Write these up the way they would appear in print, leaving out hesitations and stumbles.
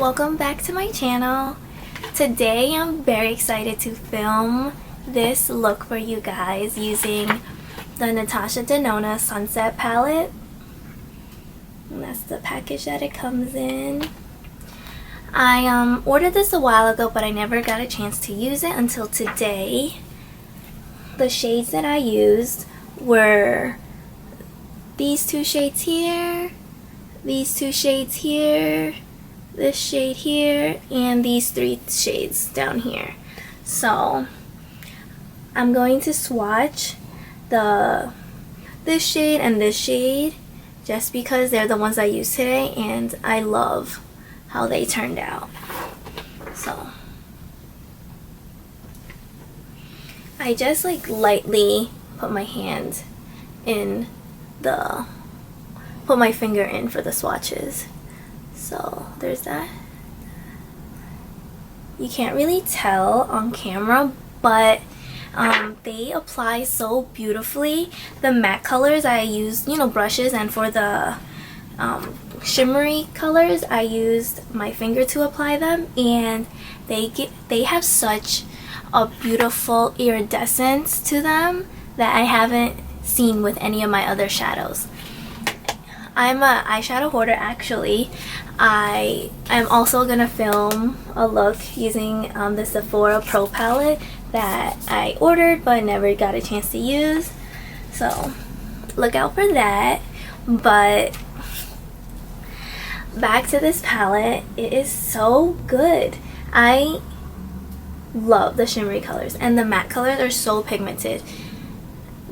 welcome back to my channel. Today I'm very excited to film this look for you guys using the Natasha Denona Sunset palette. And that's the package that it comes in. I ordered this a while ago, but I never got a chance to use it until today. The shades that I used were these two shades here, these two shades here, this shade here, and these three shades down here. So I'm going to swatch this shade and this shade just because they're the ones I used today and I love how they turned out. So I just like lightly put my hand in put my finger in for the swatches. So there's that. You can't really tell on camera, but they apply so beautifully. The matte colors I used, brushes, and for the shimmery colors I used my finger to apply them, and they have such a beautiful iridescence to them that I haven't seen with any of my other shadows. I'm an eyeshadow hoarder actually. I am also gonna film a look using the Sephora Pro palette that I ordered but never got a chance to use. So look out for that. But back to this palette, it is so good. I love the shimmery colors, and the matte colors are so pigmented.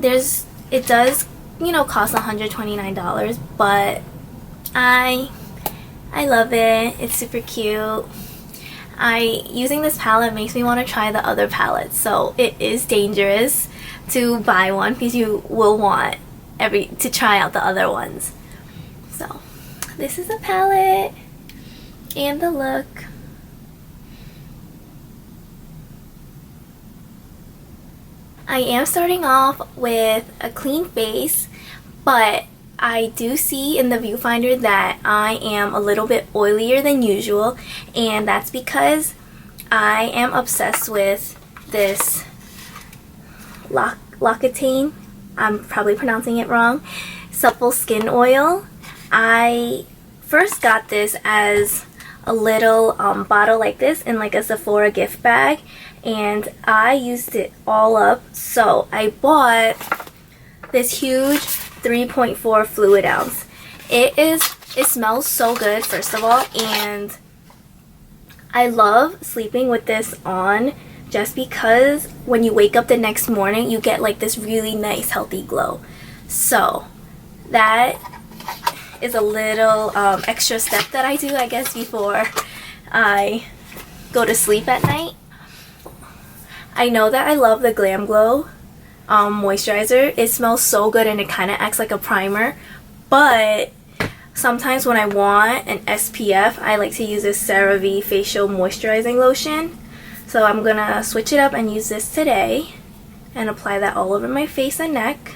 It does cost $129, but I love it. It's super cute. Using this palette makes me want to try the other palettes, so it is dangerous to buy one because you will want to try out the other ones. So this is the palette and the look. I am starting off with a clean face, but I do see in the viewfinder that I am a little bit oilier than usual, and that's because I am obsessed with this L'Occitane, I'm probably pronouncing it wrong, Supple Skin Oil. I first got this as a little bottle like this in like a Sephora gift bag, and I used it all up, so I bought this huge 3.4 fluid ounce. It smells so good, first of all, and I love sleeping with this on just because when you wake up the next morning you get like this really nice healthy glow. So that is a little extra step that I do, I guess, before I go to sleep at night. I know that I love the Glam Glow moisturizer. It smells so good and it kind of acts like a primer, but sometimes when I want an SPF, I like to use this CeraVe facial moisturizing lotion. So I'm gonna switch it up and use this today and apply that all over my face and neck.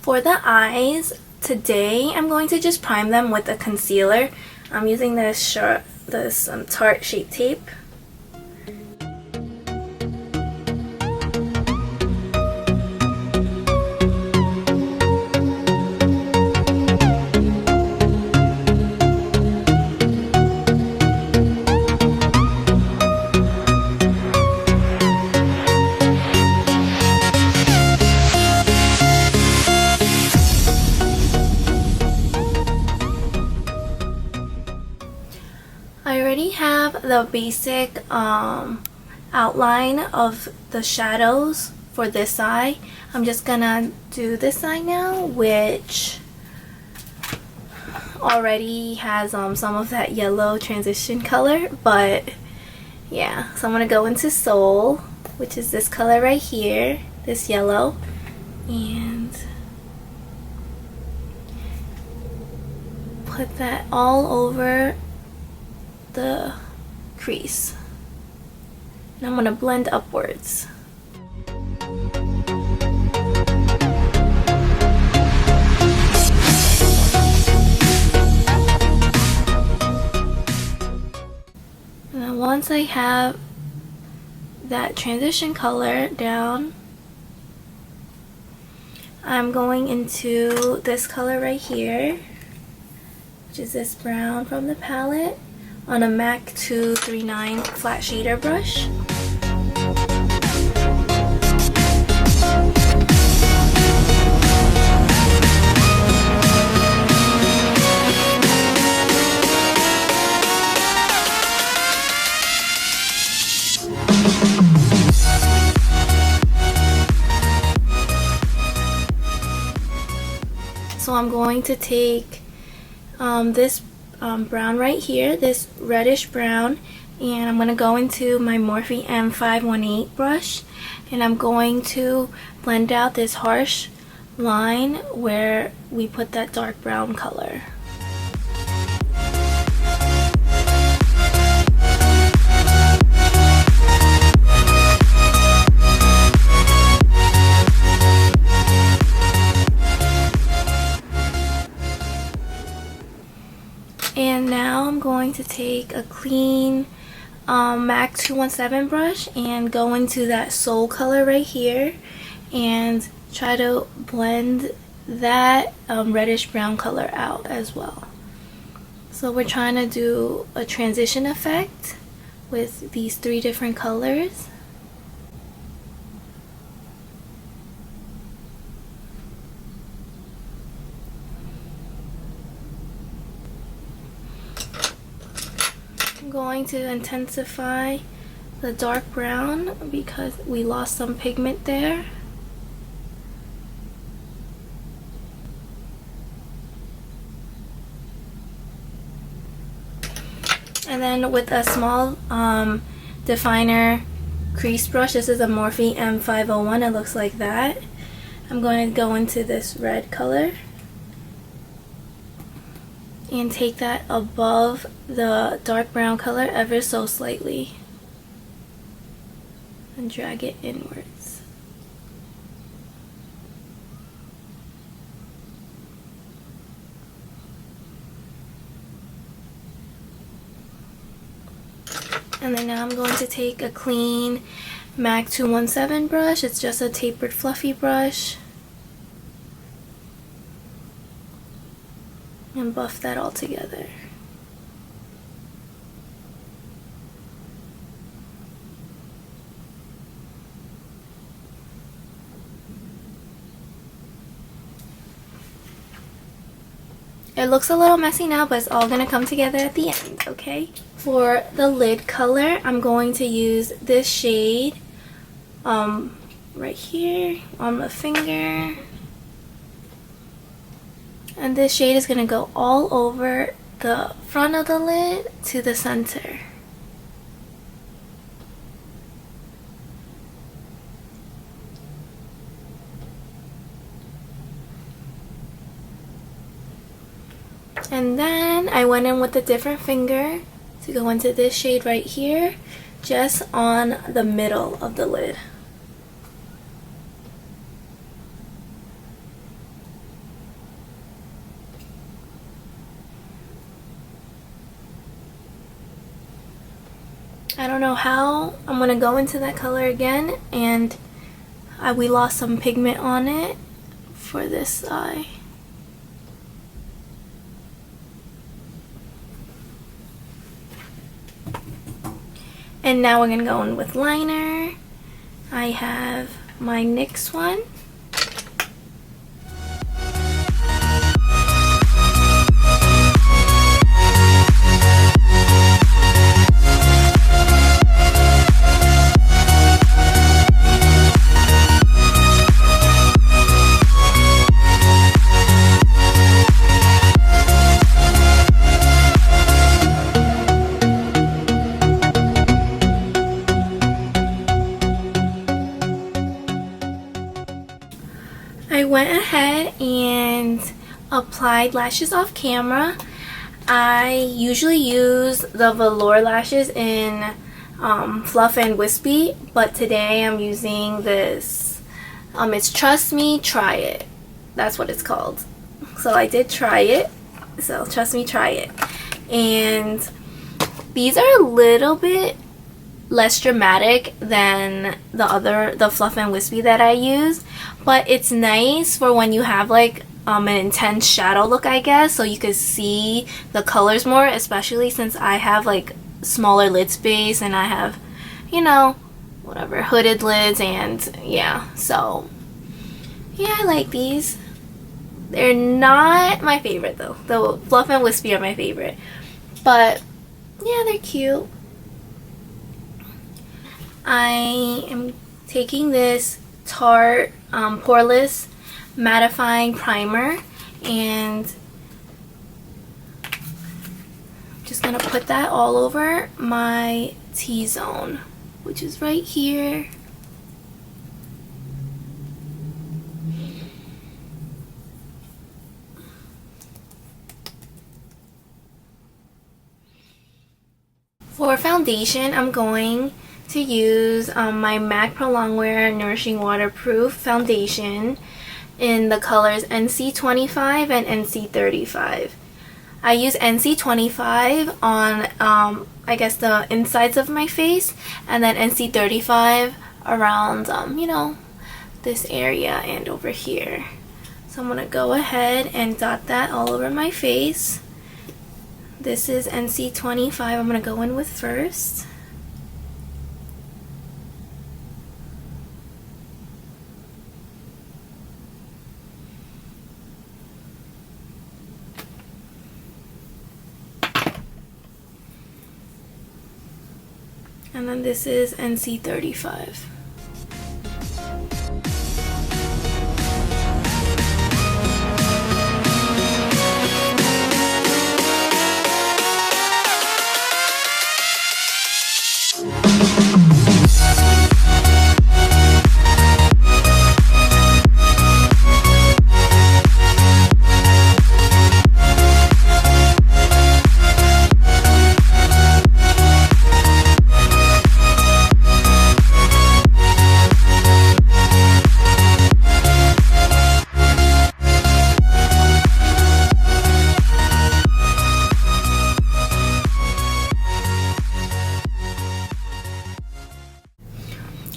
For the eyes, today I'm going to just prime them with a concealer. I'm using this Tarte Shape Tape. I already have the basic outline of the shadows for this eye. I'm just gonna do this eye now, which already has some of that yellow transition color, but yeah. So I'm gonna go into Soul, which is this color right here, this yellow, and put that all over the crease. And I'm going to blend upwards. And then once I have that transition color down, I'm going into this color right here, which is this brown from the palette, on a MAC 239 flat shader brush. So I'm going to take this brown right here, this reddish brown, and I'm going to go into my Morphe M518 brush, and I'm going to blend out this harsh line where we put that dark brown color. And now I'm going to take a clean MAC 217 brush and go into that soul color right here and try to blend that reddish brown color out as well. So we're trying to do a transition effect with these three different colors. Going to intensify the dark brown because we lost some pigment there. And then with a small definer crease brush, this is a Morphe M501, it looks like that. I'm going to go into this red color and take that above the dark brown color ever so slightly and drag it inwards. And then now I'm going to take a clean MAC 217 brush. It's just a tapered fluffy brush, and buff that all together. It looks a little messy now, but it's all gonna come together at the end, okay? For the lid color, I'm going to use this shade right here on the finger. And this shade is going to go all over the front of the lid to the center. And then I went in with a different finger to go into this shade right here, just on the middle of the lid. I don't know how I'm going to go into that color again, and we lost some pigment on it for this eye. And now we're going to go in with liner. I have my NYX one. I went ahead and applied lashes off camera. I usually use the Velour lashes in Fluff and Wispy, but today I'm using this. It's Trust Me, Try It. That's what it's called. So I did try it. So trust me, try it. And these are a little bit less dramatic than the Fluff and Wispy that I use, but it's nice for when you have like an intense shadow look, I guess, so you could see the colors more, especially since I have like smaller lid space and I have, you know, whatever, hooded lids, and yeah, so yeah, I like these. They're not my favorite though. The Fluff and Wispy are my favorite, but yeah, they're cute. I am taking this Tarte Poreless Mattifying Primer, and I'm just gonna put that all over my T-zone, which is right here. For foundation, I'm going to use my MAC Pro Longwear Nourishing Waterproof Foundation in the colors NC25 and NC35. I use NC25 on I guess the insides of my face, and then NC35 around you know, this area and over here. So I'm gonna go ahead and dot that all over my face. This is NC25 I'm gonna go in with first. And then this is NC35.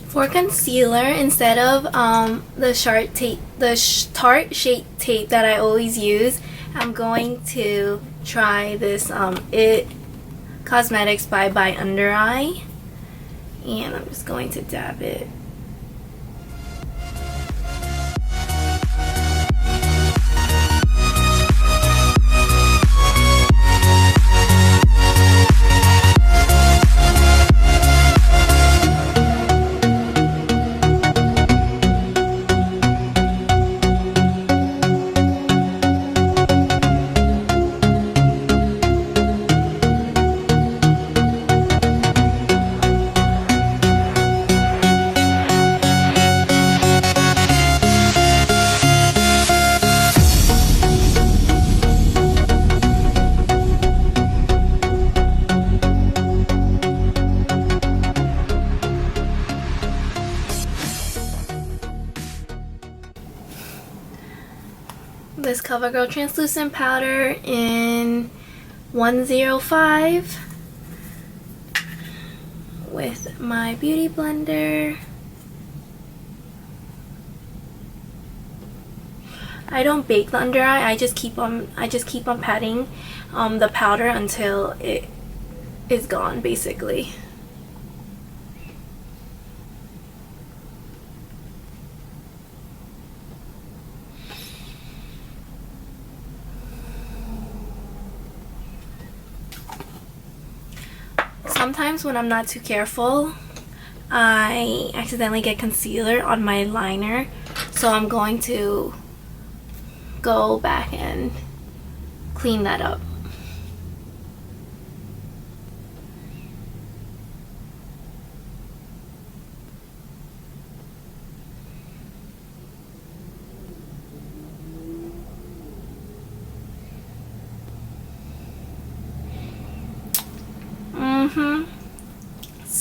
For concealer, instead of the Tarte Shape Tape that I always use, I'm going to try this It Cosmetics Bye Bye Under Eye, and I'm just going to dab it. This CoverGirl translucent powder in 105 with my beauty blender. I don't bake the under eye. I just keep on patting the powder until it is gone, basically. Sometimes when I'm not too careful, I accidentally get concealer on my liner, so I'm going to go back and clean that up.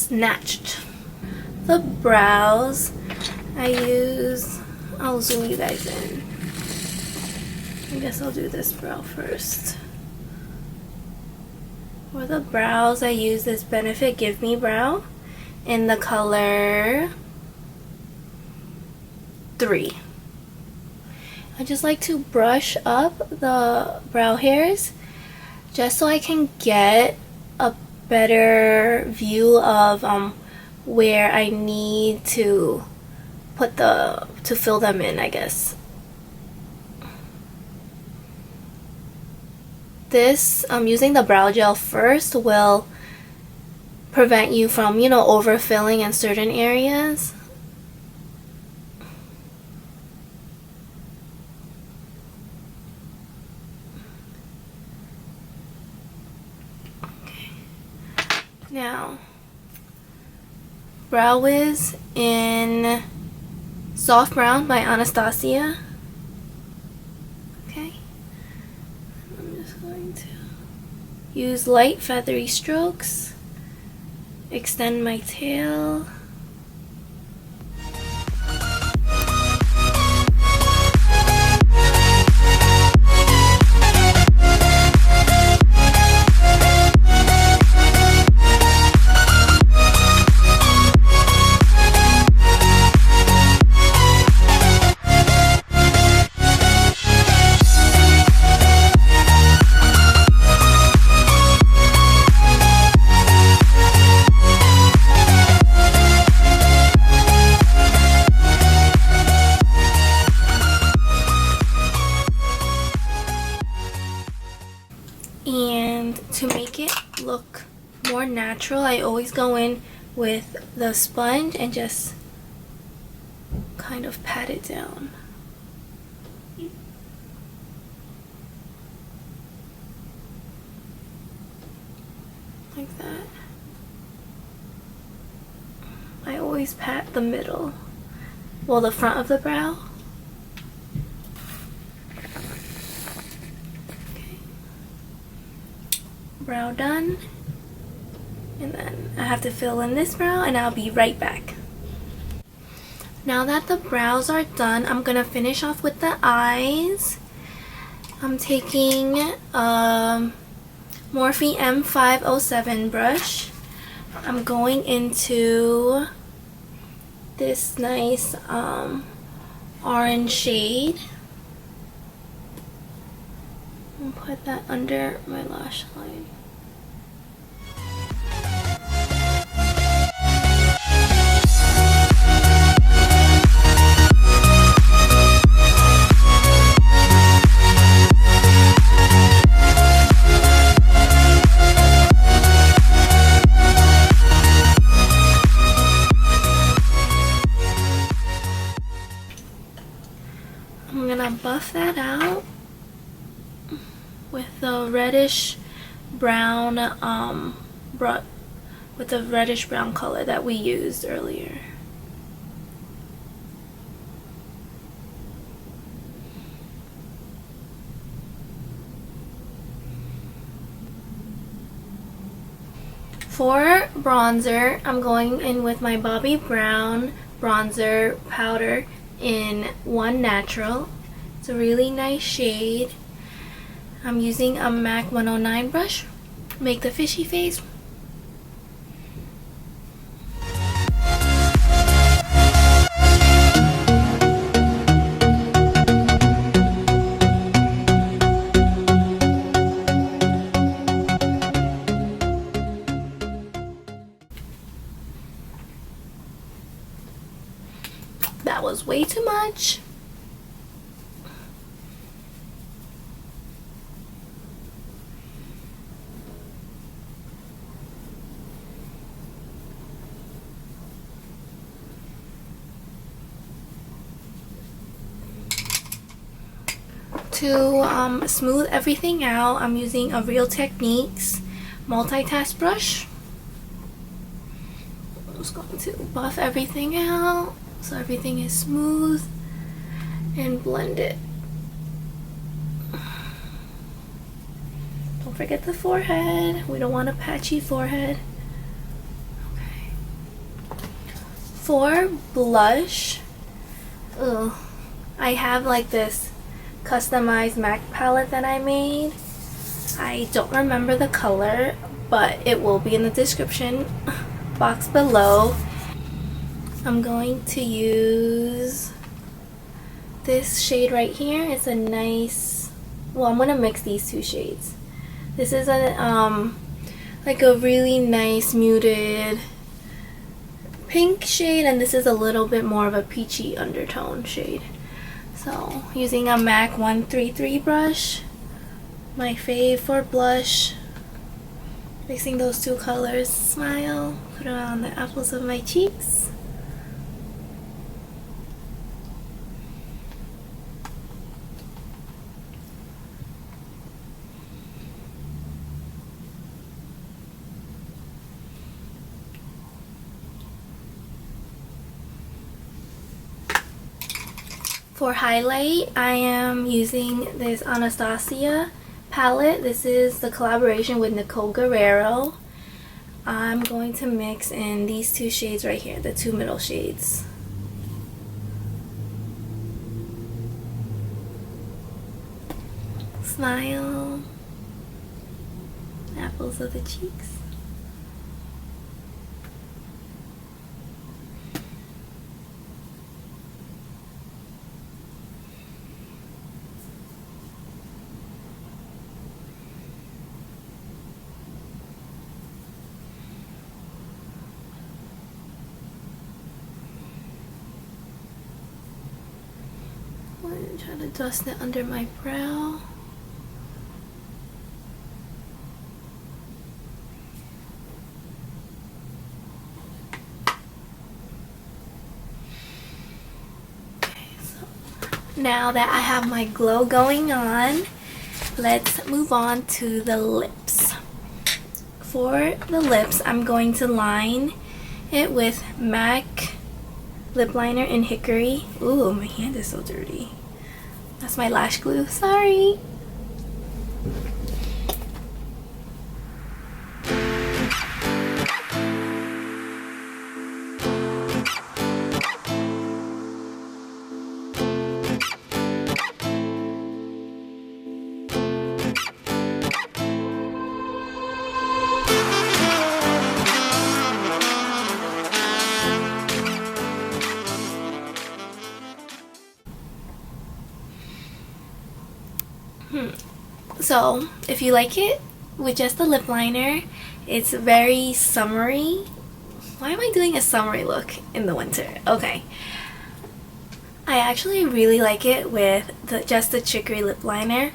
snatched. The brows, I'll zoom you guys in. I guess I'll do this brow first. For the brows, I use this Benefit Gimme Brow in the color 3. I just like to brush up the brow hairs just so I can get a better view of where I need to fill them in, I guess. This, using the brow gel first will prevent you from, overfilling in certain areas. Okay. Now, Brow Wiz in Soft Brown by Anastasia. Okay. I'm just going to use light feathery strokes, extend my tail. And to make it look more natural, I always go in with the sponge and just kind of pat it down. Like that. I always pat the middle, well, the front of the brow. Brow done, and then I have to fill in this brow and I'll be right back. Now that the brows are done, I'm gonna finish off with the eyes. I'm taking a Morphe M507 brush. I'm going into this nice orange shade and put that under my lash line. I'm gonna buff that out with the reddish brown with the reddish brown color that we used earlier. For bronzer, I'm going in with my Bobbi Brown bronzer powder in One Natural. It's a really nice shade. I'm using a MAC 109 brush. Make the fishy face. That was way too much. To smooth everything out, I'm using a Real Techniques multitask brush. I'm just going to buff everything out so everything is smooth and blend it. Don't forget the forehead. We don't want a patchy forehead. Okay. For blush, I have like this customized MAC palette that I made. I don't remember the color, but it will be in the description box below. I'm going to use this shade right here. It's a nice, well, I'm gonna mix these two shades. This is a like a really nice muted pink shade, and this is a little bit more of a peachy undertone shade. So using a MAC 133 brush, my fave for blush, mixing those two colors. Smile, put it on the apples of my cheeks. For highlight, I am using this Anastasia palette. This is the collaboration with Nicole Guerriero. I'm going to mix in these two shades right here, the two middle shades. Smile, apples of the cheeks. I'm trying to dust it under my brow. Okay, so now that I have my glow going on, let's move on to the lips. For the lips, I'm going to line it with MAC lip liner in Hickory. Ooh, my hand is so dirty. That's my lash glue. Sorry. So, if you like it with just the lip liner, it's very summery. Why am I doing a summery look in the winter? Okay. I actually really like it with just the Chicory lip liner,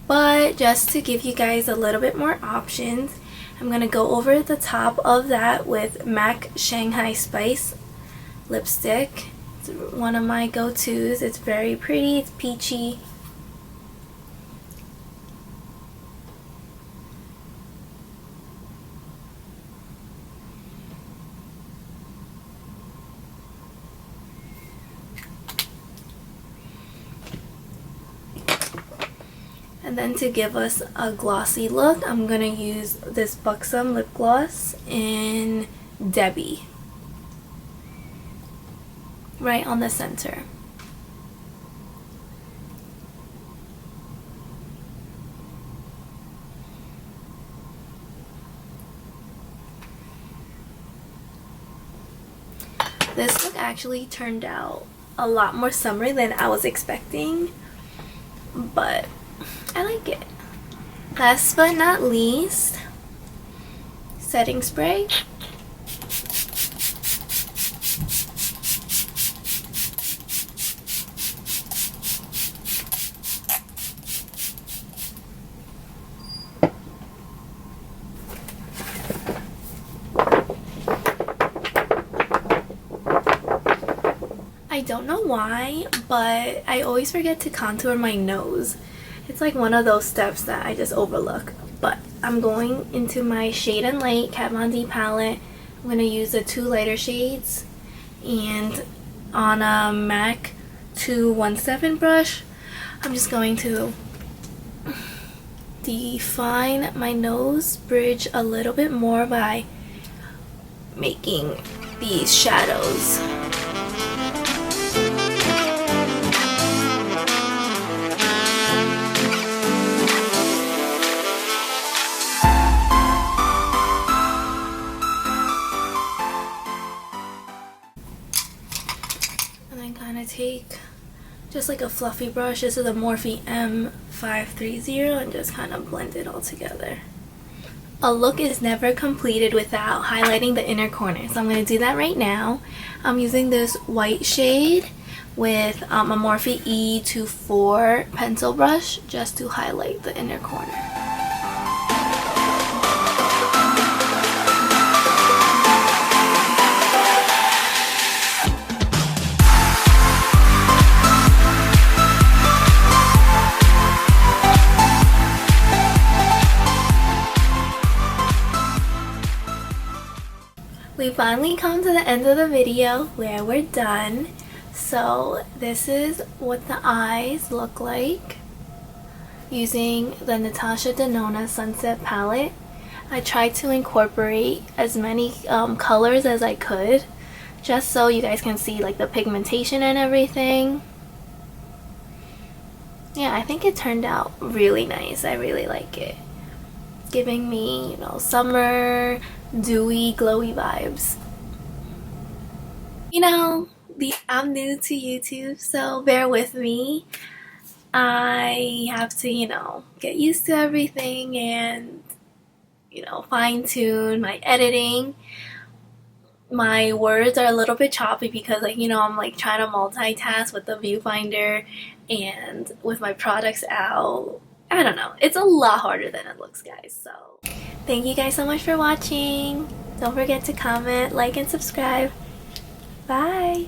but just to give you guys a little bit more options, I'm going to go over the top of that with MAC Shanghai Spice lipstick. It's one of my go-tos. It's very pretty, it's peachy. And then to give us a glossy look, I'm going to use this Buxom lip gloss in Debbie. Right on the center. This look actually turned out a lot more summery than I was expecting, but I like it. Last but not least, setting spray. I don't know why, but I always forget to contour my nose. It's like one of those steps that I just overlook. But I'm going into my Shade and Light Kat Von D palette. I'm going to use the two lighter shades. And on a MAC 217 brush, I'm just going to define my nose bridge a little bit more by making these shadows. And then kind of take just like a fluffy brush. This is a Morphe M530 and just kind of blend it all together. A look is never completed without highlighting the inner corner, so I'm going to do that right now. I'm using this white shade with a Morphe E24 pencil brush just to highlight the inner corner. We finally come to the end of the video where we're done. So this is what the eyes look like using the Natasha Denona Sunset palette. I tried to incorporate as many colors as I could just so you guys can see like the pigmentation and everything. Yeah, I think it turned out really nice. I really like it. Giving me, you know, summer, dewy, glowy vibes. You know, I'm new to YouTube, so bear with me. I have to, you know, get used to everything and, you know, fine-tune my editing. My words are a little bit choppy because, like, you know, I'm like trying to multitask with the viewfinder and with my products out. I don't know. It's a lot harder than it looks, guys. So thank you guys so much for watching. Don't forget to comment, like, and subscribe. Bye.